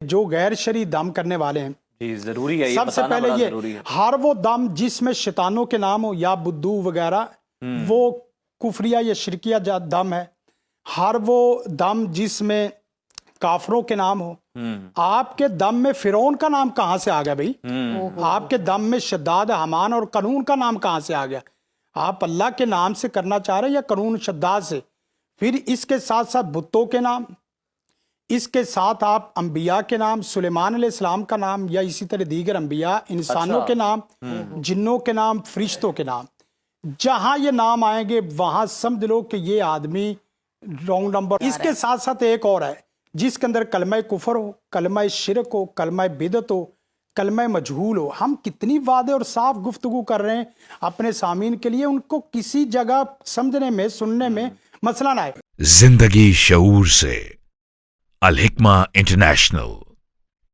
جو غیر شرعی دم کرنے والے ہیں، جی ضروری ہے، یہ سب سے بتانا پہلے بڑا یہ ضروری ہے۔ ہر وہ دم جس میں شیطانوں کے نام ہو یا بدو وغیرہ، وہ کفریہ یا شرکیہ دم ہے۔ ہر وہ دم جس میں کافروں کے نام ہو۔ آپ کے دم میں فرعون کا نام کہاں سے آ گیا بھائی؟ آپ کے دم میں شداد، حمان اور قانون کا نام کہاں سے آ گیا؟ آپ اللہ کے نام سے کرنا چاہ رہے ہیں یا قانون شداد سے؟ پھر اس کے ساتھ ساتھ بتوں کے نام، اس کے ساتھ آپ انبیاء کے نام، سلیمان علیہ السلام کا نام، یا اسی طرح دیگر انبیاء، انسانوں کے نام، جنوں کے نام، فرشتوں کے نام، جہاں یہ نام آئیں گے وہاں سمجھ لو کہ یہ آدمی رونگ نمبر۔ اس کے ساتھ ساتھ ایک اور ہے جس کے اندر کلمہ کفر ہو، کلمہ شرک ہو، کلمہ بدعت ہو، کلمہ مجہول ہو۔ ہم کتنی واضح اور صاف گفتگو کر رہے ہیں اپنے سامعین کے لیے، ان کو کسی جگہ سمجھنے میں، سننے میں مسئلہ نہ آئے۔ زندگی شعور سے، الحکمہ انٹرنیشنل۔